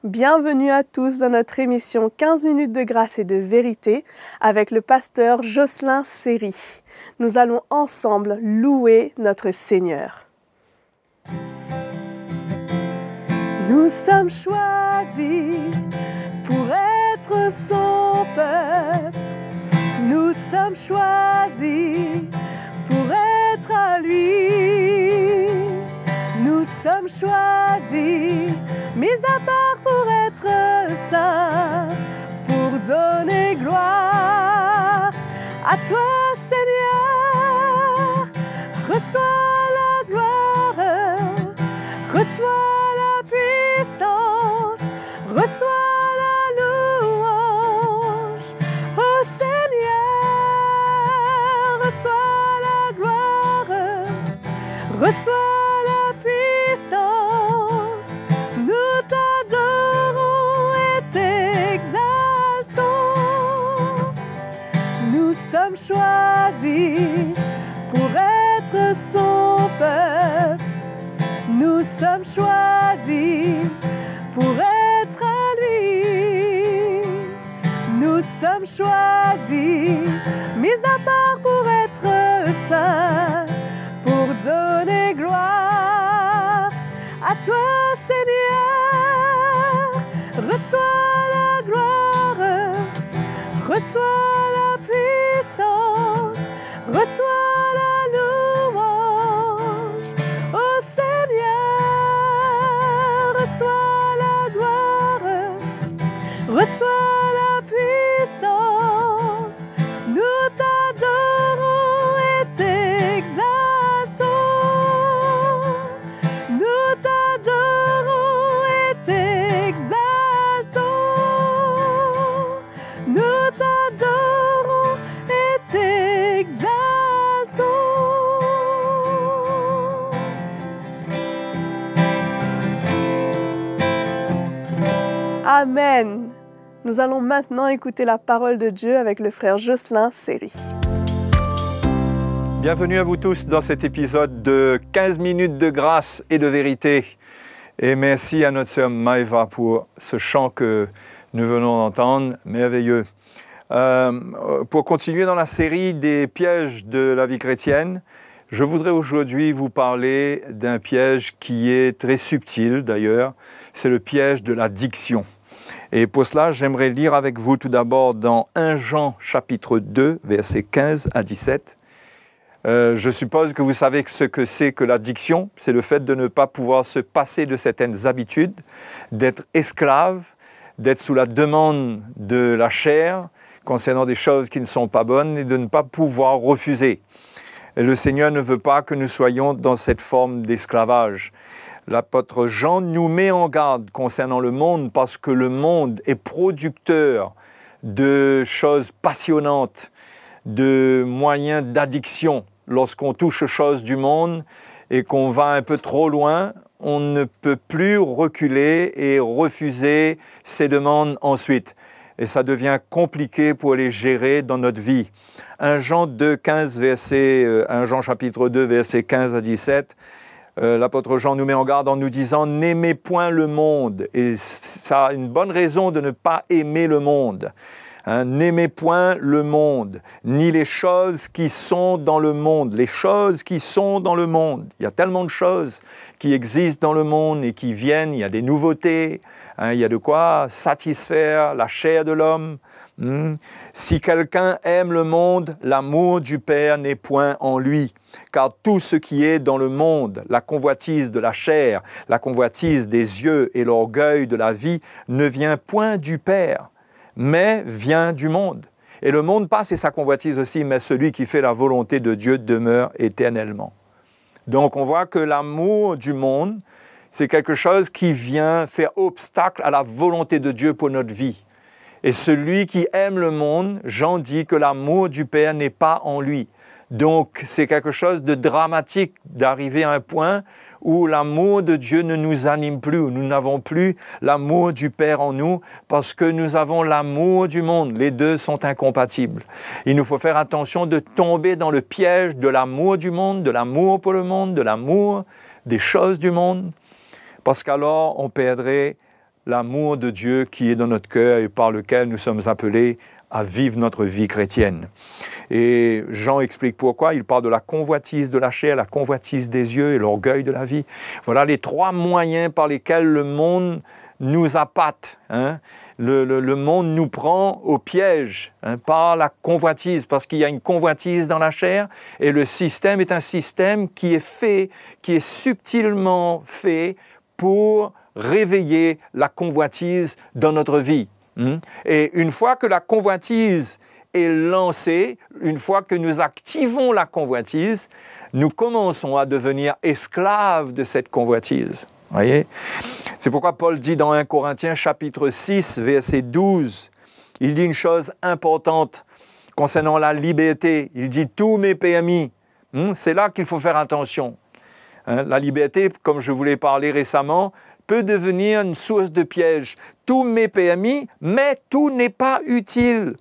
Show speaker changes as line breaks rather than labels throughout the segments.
Bienvenue à tous dans notre émission 15 minutes de grâce et de vérité avec le pasteur Jocelyn Seri. Nous allons ensemble louer notre Seigneur. Nous sommes choisis pour être son peuple. Nous sommes choisis pour être à lui. Nous sommes choisis, mis à part pour être saints, pour donner gloire à toi, Seigneur. Reçois la gloire, reçois la puissance, reçois la louange, ô Seigneur. Reçois la gloire, reçois puissance, nous t'adorons et t'exaltons. Nous sommes choisis pour être son peuple. Nous sommes choisis pour être à lui. Nous sommes choisis, mis à part pour être saints, pour donner gloire à toi, Seigneur. Reçois la gloire, reçois la puissance, reçois la louange, ô Seigneur. Reçois la gloire, reçois la puissance, nous t'adorons et t'exaltons. Amen. Nous allons maintenant écouter la parole de Dieu avec le frère Jocelyn Seri.
Bienvenue à vous tous dans cet épisode de 15 minutes de grâce et de vérité. Et merci à notre sœur Maëva pour ce chant que nous venons d'entendre, merveilleux. Pour continuer dans la série des pièges de la vie chrétienne, je voudrais aujourd'hui vous parler d'un piège qui est très subtil d'ailleurs, c'est le piège de l'addiction. Et pour cela, j'aimerais lire avec vous tout d'abord dans 1 Jean chapitre 2, versets 15 à 17. Je suppose que vous savez ce que c'est que l'addiction. C'est le fait de ne pas pouvoir se passer de certaines habitudes, d'être esclave, d'être sous la demande de la chair concernant des choses qui ne sont pas bonnes et de ne pas pouvoir refuser. Et le Seigneur ne veut pas que nous soyons dans cette forme d'esclavage. L'apôtre Jean nous met en garde concernant le monde parce que le monde est producteur de choses passionnantes, de moyens d'addiction. Lorsqu'on touche aux choses du monde et qu'on va un peu trop loin, on ne peut plus reculer et refuser ces demandes ensuite. Et ça devient compliqué pour les gérer dans notre vie. 1 Jean 2, 15, 1 Jean chapitre 2, versets 15 à 17, l'apôtre Jean nous met en garde en nous disant « N'aimez point le monde ». Et ça a une bonne raison de ne pas aimer le monde. N'aimez point le monde, ni les choses qui sont dans le monde. Les choses qui sont dans le monde. Il y a tellement de choses qui existent dans le monde et qui viennent. Il y a des nouveautés. Il y a de quoi satisfaire la chair de l'homme. Si quelqu'un aime le monde, l'amour du Père n'est point en lui. Car tout ce qui est dans le monde, la convoitise de la chair, la convoitise des yeux et l'orgueil de la vie, ne vient point du Père, mais vient du monde. Et le monde passe et sa convoitise aussi, mais celui qui fait la volonté de Dieu demeure éternellement. Donc on voit que l'amour du monde, c'est quelque chose qui vient faire obstacle à la volonté de Dieu pour notre vie. Et celui qui aime le monde, Jean dit que l'amour du Père n'est pas en lui. Donc c'est quelque chose de dramatique d'arriver à un point où l'amour de Dieu ne nous anime plus, où nous n'avons plus l'amour du Père en nous parce que nous avons l'amour du monde. Les deux sont incompatibles. Il nous faut faire attention de tomber dans le piège de l'amour du monde, de l'amour pour le monde, de l'amour des choses du monde, parce qu'alors on perdrait l'amour de Dieu qui est dans notre cœur et par lequel nous sommes appelés à vivre notre vie chrétienne. Et Jean explique pourquoi. Il parle de la convoitise de la chair, la convoitise des yeux et l'orgueil de la vie. Voilà les trois moyens par lesquels le monde nous appâte. Le monde nous prend au piège par la convoitise, parce qu'il y a une convoitise dans la chair et le système est un système qui est subtilement fait pour réveiller la convoitise dans notre vie. Et une fois que la convoitise est lancée, une fois que nous activons la convoitise, nous commençons à devenir esclaves de cette convoitise. Voyez? C'est pourquoi Paul dit dans 1 Corinthiens chapitre 6, verset 12, il dit une chose importante concernant la liberté. Il dit « tous mes PMI ». C'est là qu'il faut faire attention. La liberté, comme je vous l'ai parlé récemment, peut devenir une source de piège. Tous mes PMI, mais tout n'est pas utile.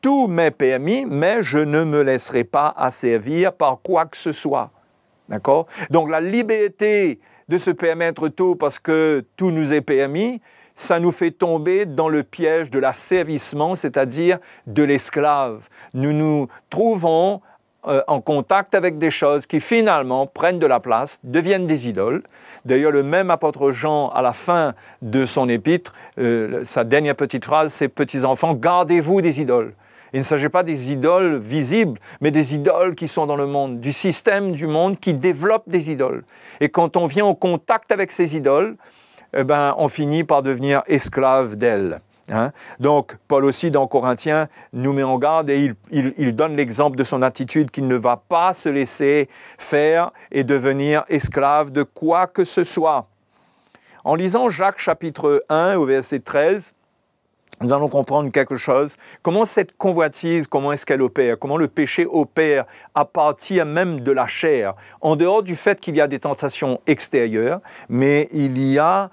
Tous mes PMI, mais je ne me laisserai pas asservir par quoi que ce soit. D'accord? Donc la liberté de se permettre tout parce que tout nous est permis, ça nous fait tomber dans le piège de l'asservissement, c'est-à-dire de l'esclave. Nous nous trouvons en contact avec des choses qui finalement prennent de la place, deviennent des idoles. D'ailleurs, le même apôtre Jean, à la fin de son épître, sa dernière petite phrase, c'est « Petits-enfants, gardez-vous des idoles ». Il ne s'agit pas des idoles visibles, mais des idoles qui sont dans le monde, du système du monde qui développe des idoles. Et quand on vient en contact avec ces idoles, on finit par devenir esclave d'elles. Donc, Paul aussi, dans Corinthiens, nous met en garde et il donne l'exemple de son attitude qu'il ne va pas se laisser faire et devenir esclave de quoi que ce soit. En lisant Jacques chapitre 1 au verset 13, nous allons comprendre quelque chose. Comment cette convoitise, comment est-ce qu'elle opère? Comment le péché opère à partir même de la chair? En dehors du fait qu'il y a des tentations extérieures, mais il y a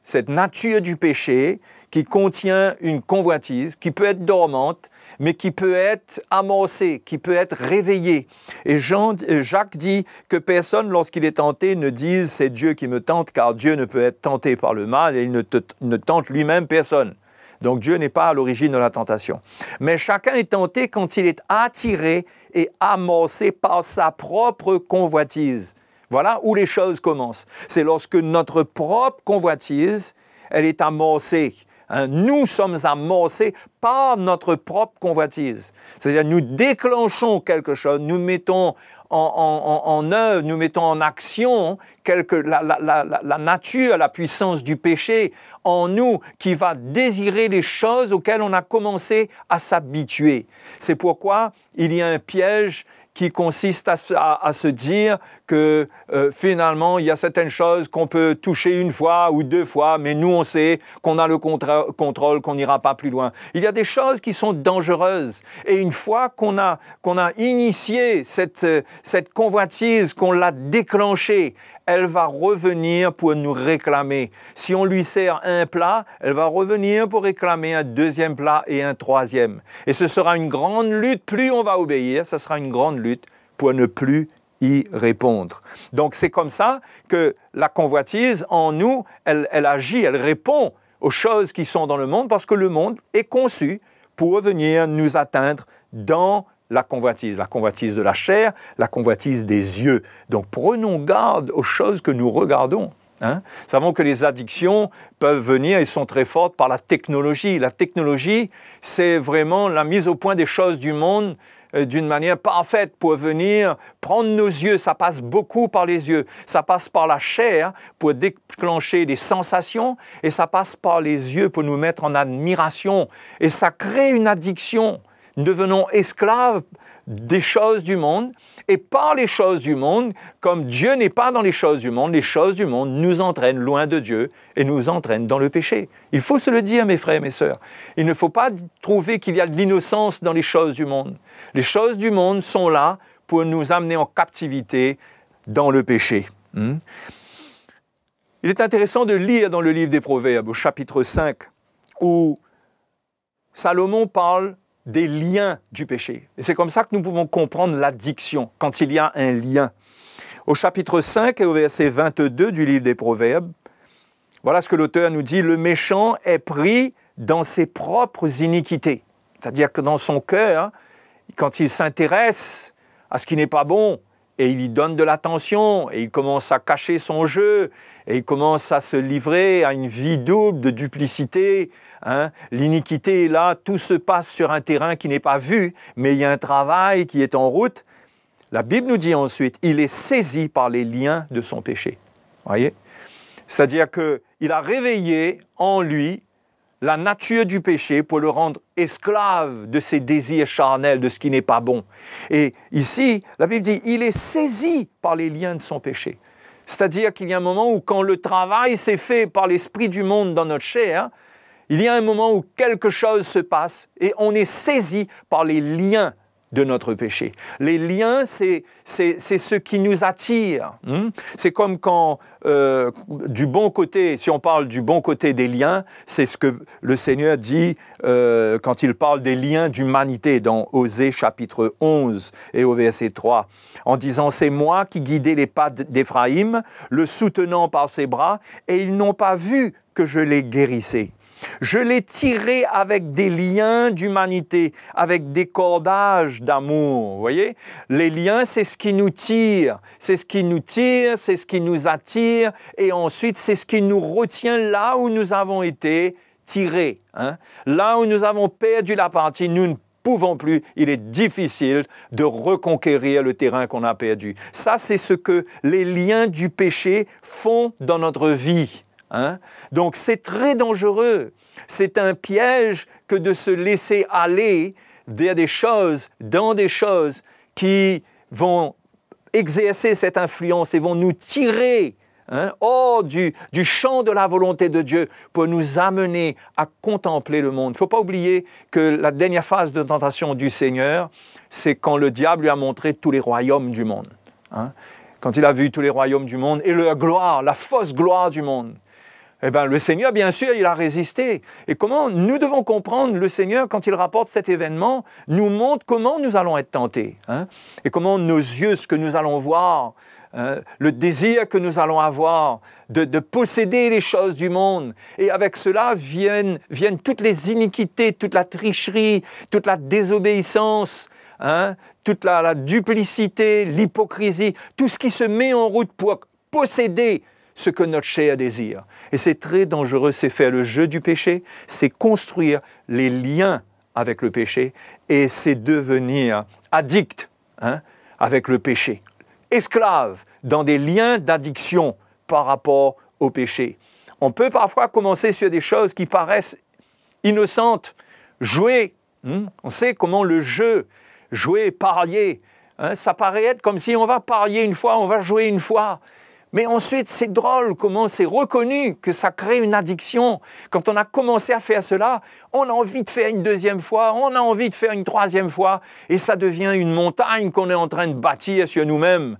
cette nature du péché qui contient une convoitise, qui peut être dormante, mais qui peut être amorcée, qui peut être réveillée. Et Jacques dit que personne, lorsqu'il est tenté, ne dise « c'est Dieu qui me tente », car Dieu ne peut être tenté par le mal et il ne tente lui-même personne. Donc Dieu n'est pas à l'origine de la tentation. Mais chacun est tenté quand il est attiré et amorcé par sa propre convoitise. Voilà où les choses commencent. C'est lorsque notre propre convoitise, elle est amorcée. Nous sommes amorcés par notre propre convoitise. C'est-à-dire nous déclenchons quelque chose, nous mettons en œuvre, nous mettons en action la nature, la puissance du péché en nous qui va désirer les choses auxquelles on a commencé à s'habituer. C'est pourquoi il y a un piège qui consiste à se dire que finalement, il y a certaines choses qu'on peut toucher une fois ou deux fois, mais nous, on sait qu'on a le contrôle, qu'on n'ira pas plus loin. Il y a des choses qui sont dangereuses. Et une fois qu'on a initié cette convoitise, qu'on l'a déclenchée, elle va revenir pour nous réclamer. Si on lui sert un plat, elle va revenir pour réclamer un deuxième plat et un troisième. Et ce sera une grande lutte. Plus on va obéir, ce sera une grande lutte pour ne plus y répondre. Donc c'est comme ça que la convoitise en nous, elle agit, elle répond aux choses qui sont dans le monde parce que le monde est conçu pour venir nous atteindre dans la convoitise de la chair, la convoitise des yeux. Donc prenons garde aux choses que nous regardons. Savons que les addictions peuvent venir et sont très fortes par la technologie. La technologie, c'est vraiment la mise au point des choses du monde d'une manière parfaite pour venir prendre nos yeux. Ça passe beaucoup par les yeux. Ça passe par la chair pour déclencher des sensations et ça passe par les yeux pour nous mettre en admiration. Et ça crée une addiction. Nous devenons esclaves des choses du monde et par les choses du monde, comme Dieu n'est pas dans les choses du monde nous entraînent loin de Dieu et nous entraînent dans le péché. Il faut se le dire, mes frères et mes sœurs. Il ne faut pas trouver qu'il y a de l'innocence dans les choses du monde. Les choses du monde sont là pour nous amener en captivité dans le péché. Il est intéressant de lire dans le livre des Proverbes, au chapitre 5, où Salomon parle des liens du péché. Et c'est comme ça que nous pouvons comprendre l'addiction, quand il y a un lien. Au chapitre 5 et au verset 22 du livre des Proverbes, Voilà ce que l'auteur nous dit, le méchant est pris dans ses propres iniquités. C'est-à-dire que dans son cœur, quand il s'intéresse à ce qui n'est pas bon, et il y donne de l'attention, et il commence à cacher son jeu, et il commence à se livrer à une vie double de duplicité. L'iniquité est là, tout se passe sur un terrain qui n'est pas vu, mais il y a un travail qui est en route. La Bible nous dit ensuite, il est saisi par les liens de son péché. Voyez? C'est-à-dire qu'il a réveillé en lui la nature du péché pour le rendre esclave de ses désirs charnels, de ce qui n'est pas bon. Et ici, la Bible dit, il est saisi par les liens de son péché. C'est-à-dire qu'il y a un moment où quand le travail s'est fait par l'esprit du monde dans notre chair, il y a un moment où quelque chose se passe et on est saisi par les liens de notre péché. Les liens, c'est ce qui nous attire. C'est comme quand, du bon côté, si on parle du bon côté des liens, c'est ce que le Seigneur dit quand il parle des liens d'humanité dans Osée chapitre 11 et au verset 3, en disant « C'est moi qui guidais les pas d'Éphraïm, le soutenant par ses bras, et ils n'ont pas vu que je les guérissais. » Je l'ai tiré avec des liens d'humanité, avec des cordages d'amour. Vous voyez? Les liens, c'est ce qui nous tire. C'est ce qui nous tire, c'est ce qui nous attire. Et ensuite, c'est ce qui nous retient là où nous avons été tirés. Là où nous avons perdu la partie, nous ne pouvons plus. Il est difficile de reconquérir le terrain qu'on a perdu. Ça, c'est ce que les liens du péché font dans notre vie. Donc c'est très dangereux, c'est un piège que de se laisser aller vers des choses, dans des choses qui vont exercer cette influence et vont nous tirer hors du champ de la volonté de Dieu pour nous amener à contempler le monde. Il ne faut pas oublier que la dernière phase de tentation du Seigneur, c'est quand le diable lui a montré tous les royaumes du monde. Quand il a vu tous les royaumes du monde et leur gloire, la fausse gloire du monde. Eh bien, le Seigneur, bien sûr, il a résisté. Et comment nous devons comprendre, le Seigneur, quand il rapporte cet événement, nous montre comment nous allons être tentés. Et comment nos yeux, ce que nous allons voir, le désir que nous allons avoir de posséder les choses du monde. Et avec cela viennent toutes les iniquités, toute la tricherie, toute la désobéissance, toute la duplicité, l'hypocrisie, tout ce qui se met en route pour posséder ce que notre chair désire. Et c'est très dangereux, c'est faire le jeu du péché, c'est construire les liens avec le péché et c'est devenir addict avec le péché. Esclave dans des liens d'addiction par rapport au péché. On peut parfois commencer sur des choses qui paraissent innocentes, jouer. On sait comment le jeu, jouer, parier, ça paraît être comme si on va parier une fois, on va jouer une fois. Mais ensuite, c'est drôle comment c'est reconnu que ça crée une addiction. Quand on a commencé à faire cela, on a envie de faire une deuxième fois, on a envie de faire une troisième fois, et ça devient une montagne qu'on est en train de bâtir sur nous-mêmes.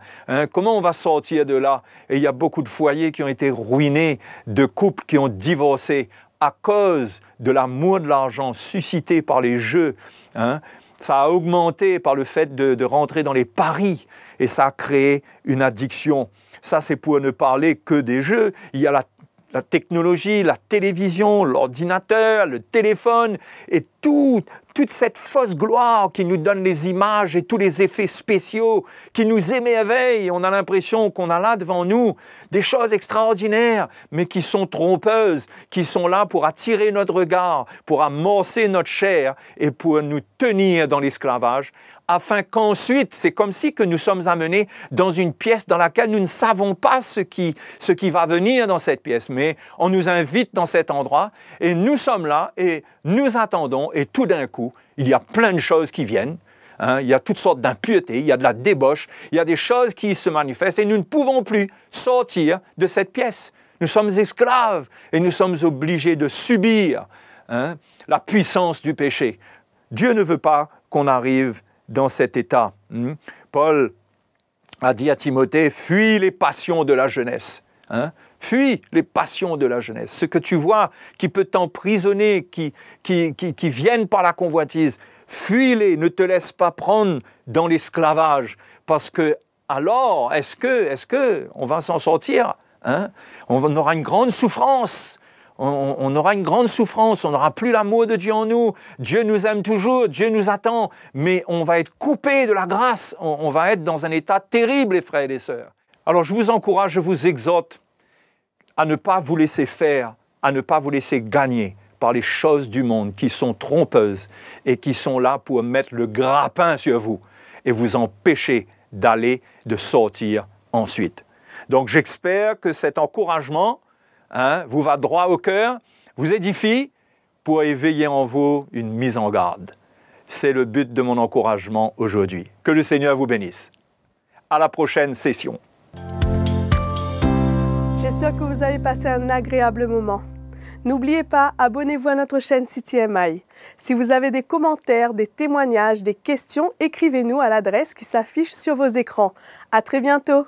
Comment on va sortir de là? Et il y a beaucoup de foyers qui ont été ruinés, de couples qui ont divorcé à cause de l'amour de l'argent suscité par les jeux. Ça a augmenté par le fait de rentrer dans les paris et ça a créé une addiction. Ça, c'est pour ne parler que des jeux. Il y a la technologie, la télévision, l'ordinateur, le téléphone et toute cette fausse gloire qui nous donne les images et tous les effets spéciaux qui nous émerveillent. On a l'impression qu'on a là devant nous des choses extraordinaires, mais qui sont trompeuses, qui sont là pour attirer notre regard, pour amorcer notre chair et pour nous tenir dans l'esclavage, afin qu'ensuite, c'est comme si que nous sommes amenés dans une pièce dans laquelle nous ne savons pas ce qui va venir dans cette pièce, mais on nous invite dans cet endroit et nous sommes là et nous attendons et tout d'un coup, il y a plein de choses qui viennent. Il y a toutes sortes d'impuretés, il y a de la débauche, il y a des choses qui se manifestent et nous ne pouvons plus sortir de cette pièce. Nous sommes esclaves et nous sommes obligés de subir la puissance du péché. Dieu ne veut pas qu'on arrive dans cet état. Paul a dit à Timothée, fuis les passions de la jeunesse. Fuis les passions de la jeunesse. Ce que tu vois qui peut t'emprisonner, qui viennent par la convoitise, fuis-les, ne te laisse pas prendre dans l'esclavage. Parce que alors, est-ce que on va s'en sortir? hein? On aura une grande souffrance. On aura une grande souffrance, on n'aura plus l'amour de Dieu en nous. Dieu nous aime toujours, Dieu nous attend, mais on va être coupé de la grâce. On va être dans un état terrible, les frères et les sœurs. Alors je vous encourage, je vous exhorte à ne pas vous laisser faire, à ne pas vous laisser gagner par les choses du monde qui sont trompeuses et qui sont là pour mettre le grappin sur vous et vous empêcher de sortir ensuite. Donc j'espère que cet encouragement vous va droit au cœur, vous édifie pour éveiller en vous une mise en garde. C'est le but de mon encouragement aujourd'hui. Que le Seigneur vous bénisse. À la prochaine session.
J'espère que vous avez passé un agréable moment. N'oubliez pas, abonnez-vous à notre chaîne CTMI. Si vous avez des commentaires, des témoignages, des questions, écrivez-nous à l'adresse qui s'affiche sur vos écrans. À très bientôt!